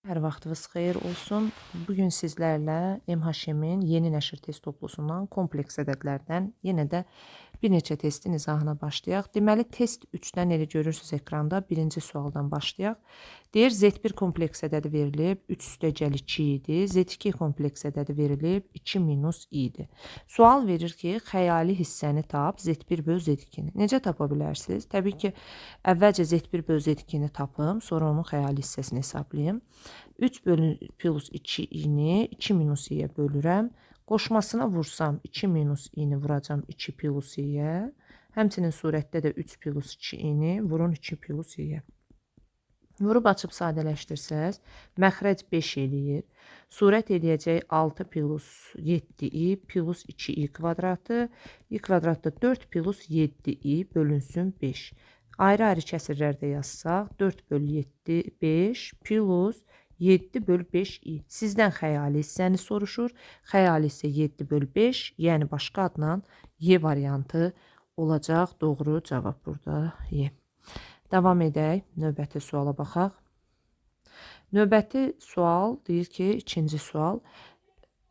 Hər vaxtınız xeyir olsun. Bugün sizlərlə MHM-in yeni nəşr test toplusundan kompleks ədədlərdən yenə də bir neçə testin izahına başlayaq. Deməli, test 3-dən elə görürsünüz ekranda. Birinci sualdan başlayaq. Deyir, Z1 kompleks ədədi verilib, 3/2 idi. Z2 kompleks ədədi verilib, 2 minus idi. Sual verir ki, xəyali hissəni tap, Z1 böl Z2-ni. Necə tapa bilərsiniz? Təbii ki, əvvəlcə Z1 böl Z2-ni tapım, sonra onun xəyali hissəsini hesablayım. 3 plus 2'ni 2 minus i'yə bölürəm. Qoşmasına vursam 2 minus i'ni vuracam 2 plus i'yə. Həmçinin surətdə də 3 plus 2i'ni vurun 2 plus i'yə. Vurub açıb sadələşdirsəz, məxrəc 5 eləyir. Surət eləyəcək 6 plus 7i plus 2i kvadratı. I kvadratda 4 plus 7i bölünsün 5. Ayrı-ayrı kəsirlərdə yazsaq, 4 bölü 7, 5 plus 7 bölü 5i. Sizdən xəyali hissəni soruşur. Xəyali hissə 7 bölü 5, yəni başqa adla Y variantı olacaq. Doğru cavab burada Y. Davam edək. Növbəti suala baxaq. Növbəti sual deyir ki, ikinci sual.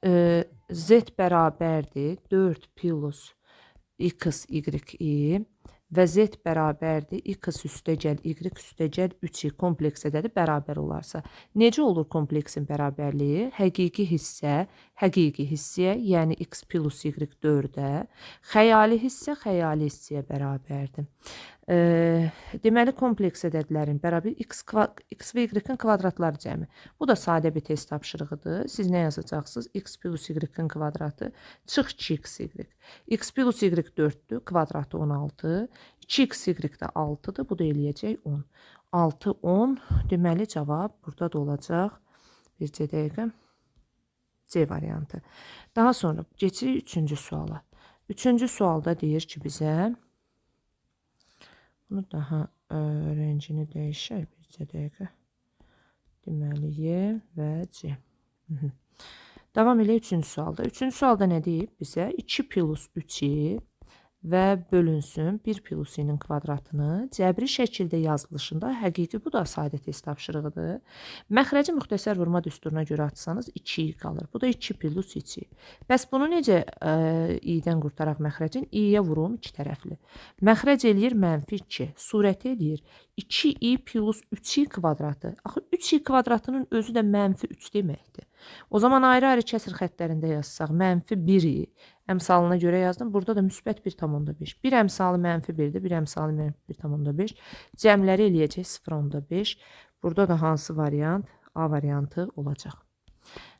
Z bərabərdir 4 plus x, y, və z bərabərdir x üstəgəl y üstəgəl 3i kompleks ədədi bərabər olarsa. Necə olur kompleksin bərabərliyi? Həqiqi hissəyə, yəni x plus y 4-ə, xəyali xəyali hissəyə bərabərdir. Deməli, kompleks ədədlərin bərabər x və y-in kvadratları cəmi. Bu da sadə bir test tapşırığıdır. Siz nə yazacaqsınız? X plus y-in kvadratı çıx 2xy. X plus y 4-dür, kvadratı 16. 2xy də 6-dır, bu da eləyəcək 10. 6, 10, deməli cavab burada da olacaq. Bircə dəqiqə. C variantı. Daha sonra keçirik üçüncü suala. Üçüncü sualda deyir ki, bizə, bunu daha rəngini dəyişək, bircə dəqiqə. Deməli, Y və C. Davam elə üçüncü sualda. Üçüncü sualda nə deyib bizə? 2 plus 3i və bölünsün 1 plus i'nin kvadratını cəbri şəkildə yazılışında, həqiqi bu da sadə test tapşırığıdır. Məxrəci müxtəsər vurma düsturuna görə atsanız 2i qalır. Bu da 2 plus 2. Bəs bunu necə i'dən qurtaraq məxrəcin? i'yə vurum 2 tərəfli. Məxrəc eləyir -2. Surət eləyir 2i plus 3i kvadratı. Axı 3i kvadratının özü də -3 deməkdir. O zaman ayrı-ayrı kəsir xəttlərində yazsaq, -1i əmsalına görə yazdım. Burada da müsbət 1,5. Bir əmsalı -1-dir, bir əmsalı -1,5. Cəmləri eləyəcək 0,5. Burada da hansı variant? A variantı olacaq.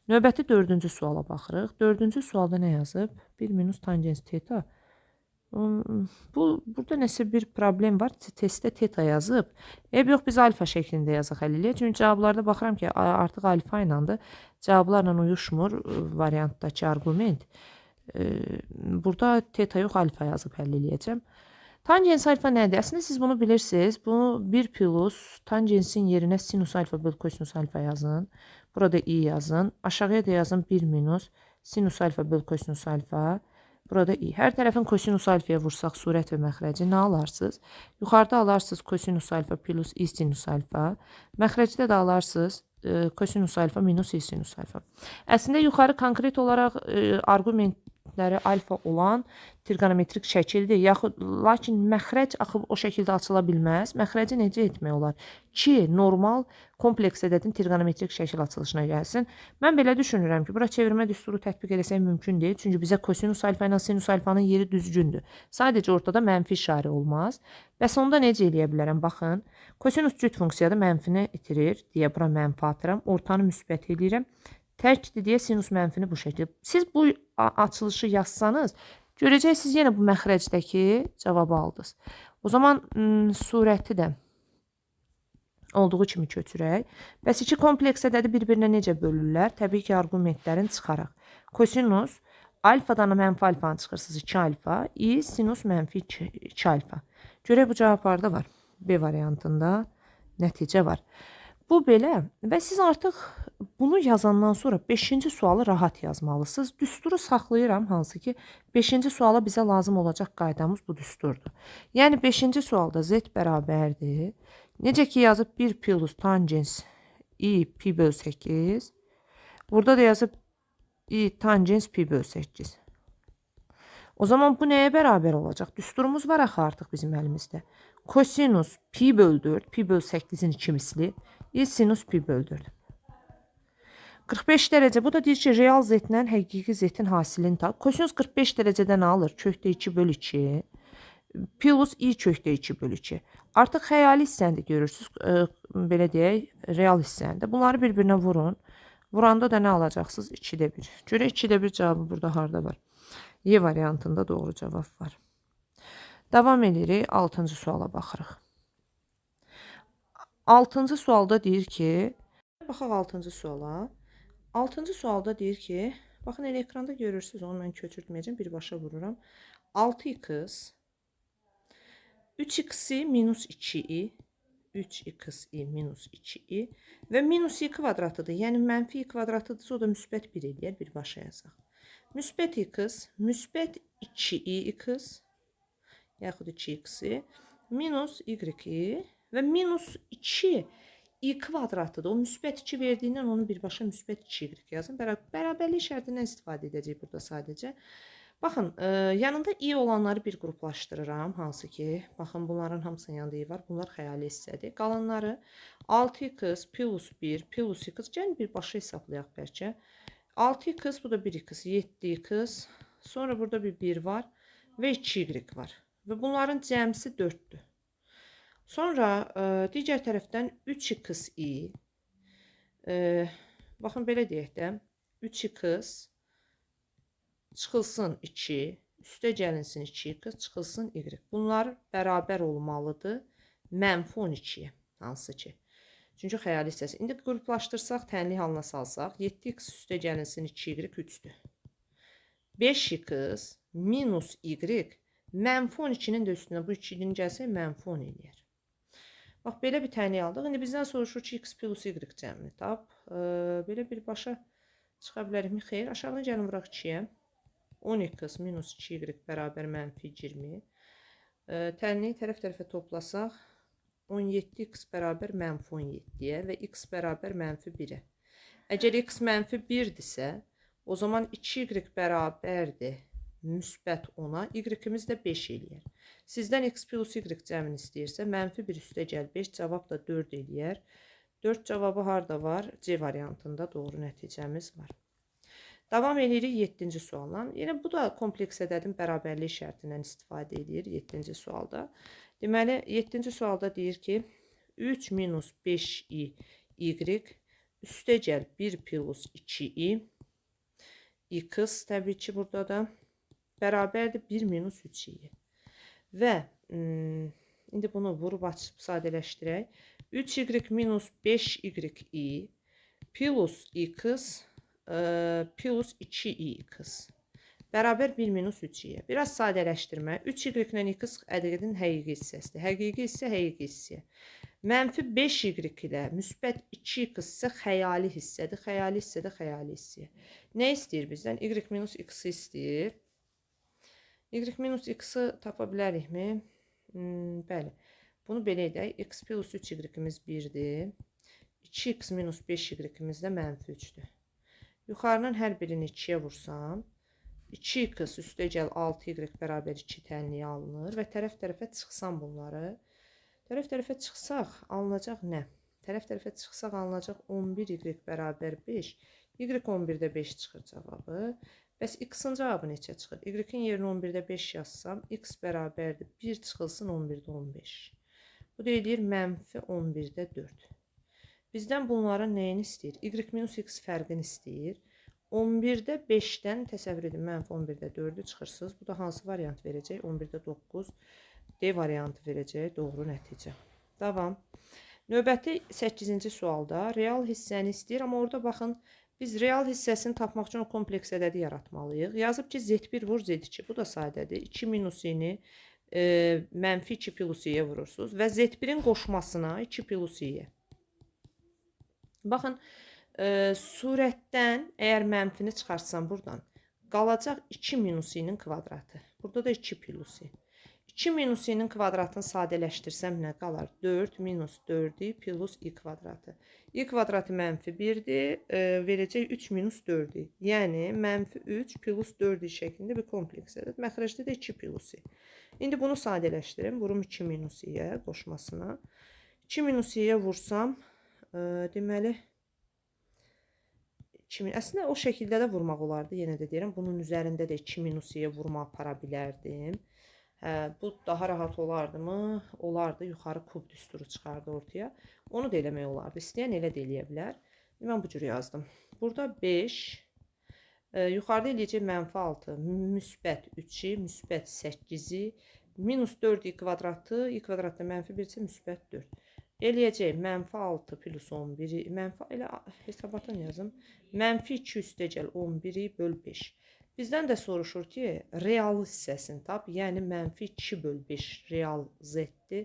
Növbəti dördüncü suala baxırıq. Dördüncü sualda nə yazıb? 1 minus tangens teta. Burada nəsə bir problem var. Testdə teta yazıb. Yox, biz alfa şəklində yazaq həll eləyək. Çünki cavablarda baxıram ki, artıq alfa iləndir. Cavablarla uyuşmur variantdakı arqument. Burada teta yox, alfa yazıb həll eləyəcəm. Tangens alfa nədir? Əslində siz bunu bilirsiniz. Bunu 1 plus tangensin yerinə sinus alfa böl kosinus alfa yazın. Burada i yazın. Aşağıya da yazın 1 minus sinus alfa böl kosinus alfa. Burada i. Hər tərəfin kosinus alfaya vursaq surət və məxrəci nə alarsınız? Yuxarıda alarsınız kosinus alfa plus i sinus alfa. Məxrəcdə də alarsınız kosinus alfa minus i sinus alfa. Əslində yuxarı konkret olaraq argumentləri alfa olan trigonometrik şəkildir. Lakin məxrəc axı o şəkildə açıla bilməz. Məxrəci necə etmək olar? Ki, normal kompleks ədədin trigonometrik şəkil açılışına gəlsin. Mən belə düşünürəm ki, bura çevirmə düsturu tətbiq eləsək mümkün deyil. Çünki bizə kosinus alfa ilə sinus alfanın yeri düzgündür. Sadəcə ortada mənfi işarə olmaz. Bəs onda necə eləyə bilərəm? Baxın, kosinus cüt funksiyada mənfini itirir deyə bura mənfi atıram. Ortanı müsbət eləyirəm. Tərkdir deyə sinus mənfini bu şəkildə. Siz bu açılışı yazsanız, görəcəksiniz yenə bu məxrəcdəki cavabı aldınız. O zaman surəti də olduğu kimi köçürək. Bəs iki kompleks ədədi bir-birinə necə bölürlər? Təbii ki, argumentlərini çıxaraq. Kosinus alfadan mənfi alfanı çıxırsınız 2 alfa, i sinus mənfi 2 alfa. Görək bu cavablarda var. B variantında nəticə var. Bu belə və siz artıq bunu yazandan sonra 5-ci sualı rahat yazmalısınız. Düsturu saxlayıram, hansı ki 5-ci suala bizə lazım olacaq qaydamız bu düsturdur. Yəni 5-ci sualda z bərabərdir. Necə ki yazıb 1 plus tangens i pi bölü 8. Burada da yazıb i tangens pi bölü 8. O zaman bu nəyə bərabər olacaq? Düsturumuz var axı artıq bizim əlimizdə. Kosinus pi bölü 4, pi bölü 8-in 2 misli, i sinus pi bölü 4. 45 dərəcə. Bu da deyir ki, real z-lə həqiqi z-in hasilini tap. Kosinus 45 dərəcədən alır. Kökdə 2 bölü 2. Plus i kökdə 2 bölü 2. Artıq xəyali hissəni də görürsünüz. Belə deyək, real hissəni də. Bunları bir-birinə vurun. Vuranda da nə alacaqsınız? 2-də 1. Görə 2-də 1 cavabı burada harda var? Y variantında doğru cavab var. Davam edirik. 6-cı suala baxırıq. 6-cı sualda deyir ki, baxaq 6-cı suala. 6-cı sualda deyir ki, baxın elə ekranda görürsünüz, onu mən köçürtməyəcəm, birbaşa vururam. 6x 3x minus 2i 3x minus 2i və minus i kvadratıdır. Yəni mənfi i kvadratıdırsa o da müsbət 1 eləyər, birbaşa yazaq. Müsbət x, müsbət 2x yaxud 2x minus y və minus 2 i kvadratıdır. O müsbət 2 verdiyindən onu birbaşa müsbət 2y yazın. Bərabərlik şərtindən istifadə edəcək burada sadəcə. Baxın, yanında i olanları bir qruplaşdırıram. Hansı ki, baxın bunların hamısının yanında i var. Bunlar xəyali hissədir. Qalanları 6x plus 1 plus x. Gəlin birbaşa hesablayaq bəlkə. 6x, bu da 1x, 7x. Sonra burada bir 1 var və 2y var. Və bunların cəmsi 4-dür. Sonra digər tərəfdən 3xi, baxın belə deyək də, 3x çıxılsın 2, üstə gəlinsin 2x, çıxılsın y. Bunlar bərabər olmalıdır mənfi 12-yə, hansı ki. Çünki xəyali hissəsi. İndi qruplaşdırsaq, tənlik halına salsaq, 7x üstə gəlinsin 2y 3-dür. 5x minus y mənfi 12-nin də üstünə bu 2-nin gəlsə mənfi 10 eləyər. Bax, belə bir tənlik aldıq. İndi bizdən soruşur ki, x plus y cəmini tap. Belə birbaşa çıxa bilərikmi? Xeyr. Aşağıdan gəlin vuraq 2-yə. 10x minus 2y bərabər mənfi 20. Tənliyi tərəf-tərəfə toplasaq, 17x bərabər mənfi 17-yə və x bərabər mənfi 1-ə. Əgər x mənfi 1-dirsə, o zaman 2y bərabərdir müsbət 10-a, y-imiz də 5 eləyər. Sizdən x plus y cəmini istəyirsə, mənfi 1 üstə gəl 5, cavab da 4 eləyər. 4 cavabı harda var? C variantında doğru nəticəmiz var. Davam edirik 7-ci sualla. Yenə bu da kompleks ədədin bərabərlik şərtindən istifadə edir 7-ci sualda. Deməli, 7-ci sualda deyir ki, 3 minus 5i y üstə gəl 1 plus 2i x, təbii ki, burada da bərabərdir 1 minus 3i. Və indi bunu vurub açıb sadələşdirək. 3y minus 5y plus x plus 2x bərabər 1 minus 3y. Biraz sadələşdirmə. 3y ilə x ədədin həqiqi hissəsidir. Həqiqi hissə həqiqi hissəyə. Mənfi 5y ilə müsbət 2x isə xəyali hissədir. Xəyali hissə də xəyali hissəyə. Nə istəyir bizdən? Y minus x istəyir. Y minus x-ı tapa bilərikmi? Bəli. Bunu belə edək. X plus 3y-imiz 1-dir. 2x minus 5y-imiz də mənfi 3-dür. Yuxarının hər birini 2-yə vursam, 2x üstə gəl 6y bərabər 2 tənliyi alınır və tərəf-tərəfə çıxsam bunları. Tərəf-tərəfə çıxsaq alınacaq nə? Tərəf-tərəfə çıxsaq alınacaq 11y bərabər 5. Y 11-də 5 çıxır cavabı. Bəs x-in cavabı neçə çıxır? Y-in yerinə 11-də 5 yazsam, x bərabərdir 1 çıxılsın 11-də 15. Bu deyir mənfi 11-də 4. Bizdən bunların nəyini istəyir? Y minus x fərqini istəyir. 11-də 5-dən təsəvvür edin, mənfi 11-də 4-ü çıxırsınız. Bu da hansı variant verəcək? 11-də 9 D variantı verəcək. Doğru nəticə. Davam. Növbəti 8-ci sualda real hissəni istəyir. Amma orada baxın, biz real hissəsini tapmaq üçün o kompleks ədədi yaratmalıyıq. Yazıb ki, z1 vur z2. Bu da sadədir. 2 minus i-ni mənfi 2 plus i-yə vurursunuz. Və z1-in qoşmasına 2 plus i-yə. Baxın, surətdən əgər mənfini çıxarsam buradan, qalacaq 2 minus i-nin kvadratı. Burada da 2 plus i. 2 minus i'nin kvadratını sadələşdirsəm nə qalar? 4 minus 4i plus i kvadratı. I kvadratı mənfi 1-dir, verəcək 3 minus 4i. Yəni, mənfi 3 plus 4i şəklində bir kompleksədir. Məxrəcdə də 2 plus i. İndi bunu sadələşdirim. Vurum 2 minus i'yə qoşmasına. 2 minus i'yə vursam, deməli, əslində o şəkildə də vurmaq olardı. Yenə də deyirəm, bunun üzərində də 2 minus i'yə vurma apara bilərdim. Bu daha rahat olardı mı? Olardı. Yuxarı kub düsturu çıxardı ortaya. Onu da eləmək olardı. İstəyən elə də eləyə bilər. Mən bu cür yazdım. Burada 5, yuxarıda eləyəcək mənfi 6, müsbət 3-i, müsbət 8-i, minus 4i kvadratı, i kvadratda mənfi 1-ci, müsbət 4. Eləyəcək mənfi 6 plus 11-i, mənfi, elə hesabatdan yazım, mənfi 2 üstəgəl 11-i böl 5. Bizdən də soruşur ki, real hissəsini tap, yəni mənfi 2 böl 5 real z-dir.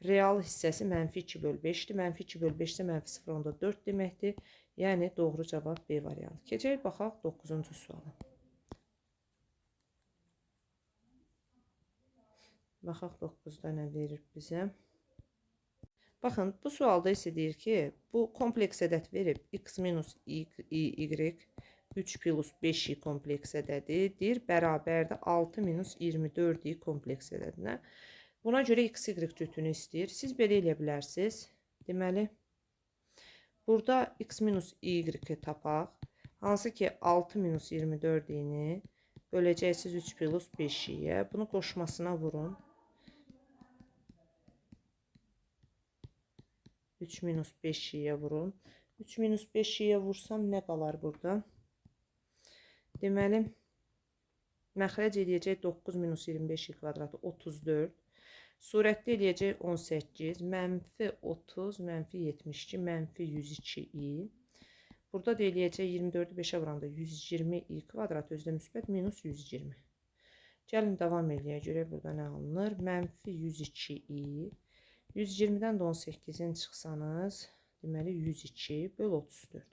Real hissəsi mənfi 2 böl 5-dir. Mənfi 2 böl 5 isə mənfi 0,4 deməkdir. Yəni, doğru cavab B variantı. Keçək, baxaq 9-cu suala. Baxaq 9-da nə verir bizə? Baxın, bu sualda isə deyir ki, bu kompleks ədəd verib x minus y 3 plus 5i kompleks ədədi deyir, bərabərdə 6 minus 24i kompleks ədədinə. Buna görə x, y cütünü istəyir. Siz belə eləyə bilərsiniz. Deməli, burada x minus y-i tapaq. Hansı ki, 6 minus 24i-ni böləcəksiniz 3 plus 5i-yə. Bunu qoşmasına vurun. 3 minus 5i'yə vurun. 3 minus 5i'yə vursam nə qalar burada? Deməli, məxrəc eləyəcək 9 minus 25i kvadratı 34. Surətdə eləyəcək 18, mənfi 30, mənfi 72, mənfi 102i. Burada da eləyəcək 24-ü 5-ə vuranda 120i kvadratı özdə müsbət minus 120. Gəlin davam eləyək. Görək burada nə alınır? Mənfi 102i. 120-dən də 18-in çıxsanız, deməli 102 böl 34.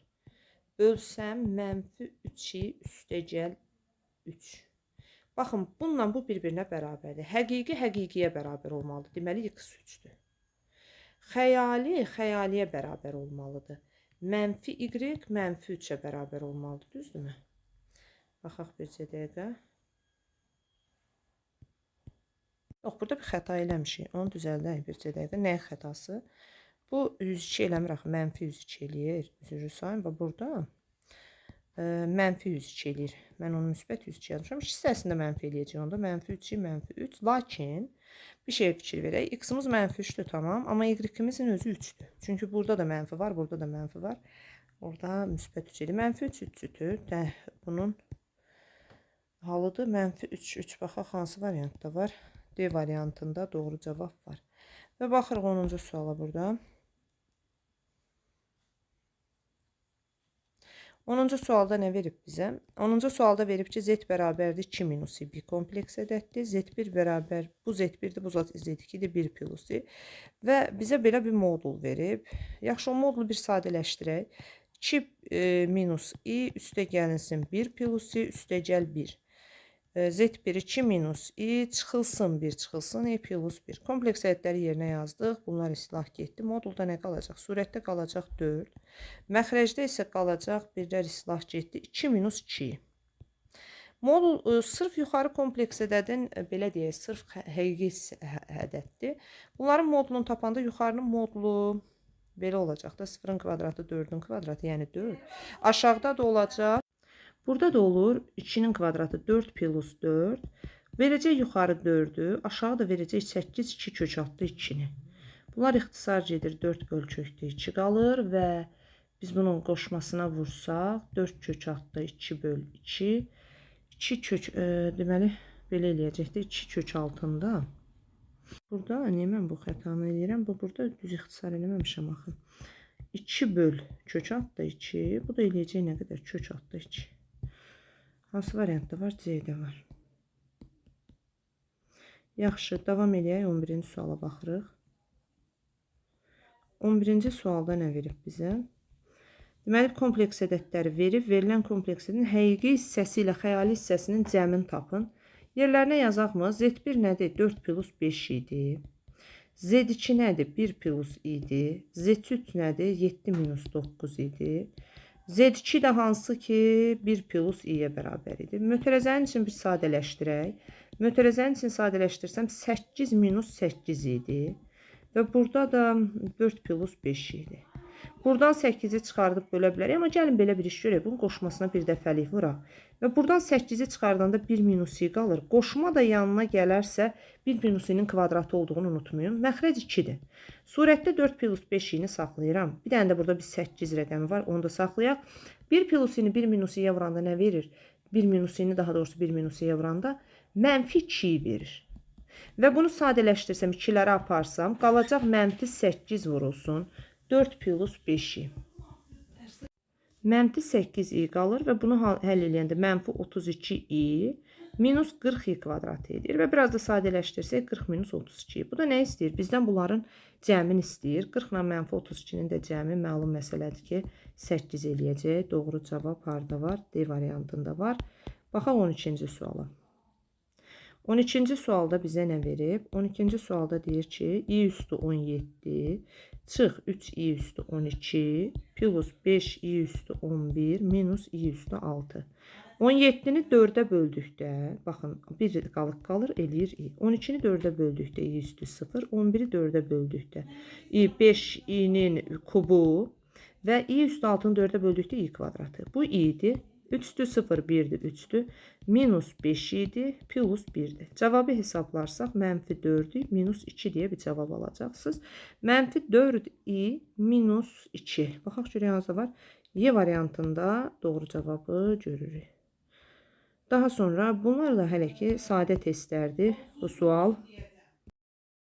Bölsəm, mənfi 3-i üstəgəl 3. Baxın, bununla bu bir-birinə bərabərdir. Həqiqi həqiqiyə bərabər olmalıdır. Deməli, x 3-dür. Xəyali xəyaliyə bərabər olmalıdır. Mənfi y mənfi 3-ə bərabər olmalıdır. Düzdürmü? Baxaq bircə dəqiqə. Yox, burada bir xəta eləmişik. Onu düzəldək bircə dəqiqə. Nəyin xətası? Bu 102 eləmir axı. Mənfi 102 eləyir. Üzrü sayın. Və burada mənfi 102 eləyir. Mən onu müsbət 102 yazmışam. İki hissəsində mənfi eləyəcək onda. Mənfi 3, mənfi 3. Lakin bir şey fikir verək. X-imiz mənfi 3-dür, tamam. Amma Y-imizin özü 3-dür. Çünki burada da mənfi var, burada da mənfi var. Orada müsbət 3 eləyir. Mənfi 3 3-dür. Bunun halıdır. Mənfi 3, 3. Baxaq, hansı variantda var? D variantında doğru cavab var. Və baxırıq 10-cu suala burada. 10-cu sualda nə verib bizə? 10-cu sualda verib ki, z bərabərdir 2 minus i bir kompleks ədəddir. Z1 bərabər, bu z1-dir, bu z2-dir, 1 plus i. Və bizə belə bir modul verib. Yaxşı, o modulu bir sadələşdirək. 2 minus i üstə gəlinsin 1 plus i üstə gəl 1. Z1 2 minus i çıxılsın 1 çıxılsın i plus 1. Kompleks ədədləri yerinə yazdıq. Bunlar islah getdi. Modulda nə qalacaq? Surətdə qalacaq 4. Məxrəcdə isə qalacaq birlər islah getdi. 2 minus 2. Modul sırf yuxarı kompleks ədədin, belə deyək, sırf həqiqi ədəddir. Bunların modulunu tapanda yuxarının modulu belə olacaq da 0-ın kvadratı 4-ün kvadratı, yəni 4. Aşağıda da olacaq. Burada da olur 2-nin kvadratı 4 plus 4. Verəcək yuxarı 4-ü. Aşağı da verəcək 8, 2 kök altı 2-ni. Bunlar ixtisar gedir 4 böl kökdə 2 qalır və biz bunun qoşmasına vursaq 4 kök altı 2 böl 2. 2 kök, deməli belə eləyəcəkdir 2 kök altında. Burada niyə mən bu xətanı eləyirəm? Burada düz ixtisar eləməmişəm axı. 2 böl kök altı 2. Bu da eləyəcək nə qədər? Kök altı 2. Hansı variantda var? C-də var. Yaxşı, davam eləyək. 11-ci suala baxırıq. 11-ci sualda nə verib bizə? Deməli, kompleks ədədləri verib, verilən kompleks ədədin həqiqi hissəsi ilə xəyali hissəsinin cəmini tapın. Yerlərinə yazaqmı? Z1 nədir? 4 plus 5 idi. Z2 nədir? 1 plus idi. Z3 nədir? 7 minus 9 idi. Z2 də hansı ki 1 plus i-yə bərabər idi. Mötərizənin için bir sadələşdirək. Mötərizənin için sadələşdirsəm 8 minus 8 idi. Və burada da 4 plus 5 idi. Buradan 8-i çıxardıb bölə bilərik. Amma gəlin belə bir iş görək. Bunun qoşmasına bir dəfəlik vuraq. Və buradan 8-i çıxardanda 1 minus i qalır. Qoşma da yanına gələrsə 1 minus i-nin kvadratı olduğunu unutmayın. Məxrəc 2-dir. Surətdə 4 plus 5 i-ni saxlayıram. Bir dənə də burada bir 8 rəqəmi var. Onu da saxlayaq. 1 plus i-ni 1 minus i-yə vuranda nə verir? 1 minus i-ni daha doğrusu 1 minus i-yə vuranda mənfi 2 verir. Və bunu sadələşdirsəm, ikiləri aparsam, qalacaq mənfi 8 vurulsun. 4 plus 5i. Mənfi 8i qalır və bunu həll eləyəndə mənfi 32i minus 40i kvadratı edir. Və biraz da sadələşdirsək 40 minus 32i. Bu da nə istəyir? Bizdən bunların cəmini istəyir. 40 ilə mənfi 32-nin də cəmi məlum məsələdir ki, 8 eləyəcək. Doğru cavab harda var? D variantında var. Baxaq 12-ci suala. 12-ci sualda bizə nə verib? 12-ci sualda deyir ki, i üstü 17 çıx 3i üstü 12 plus 5i üstü 11 minus i üstü 6. 17-ni 4-ə böldükdə, baxın, bir qalıq qalır, eləyir i. 12-ni 4-ə böldükdə i üstü 0, 11-i 4-ə böldükdə i 5i-nin kubu və i üstü 6-nı 4-ə böldükdə i kvadratı. Bu i-dir. 3'tü 0, 1'dir, 3'tü. Minus 5 idi, plus 1'dir. Cevabı hesablarsak mənfi 4'ü, minus 2 diye bir cevap alacaqsınız. Mənfi 4i, minus 2. Baxaq görək yazda var. Y variantında doğru cevabı görürük. Daha sonra bunlar da hələ ki sadə testlərdir bu sual.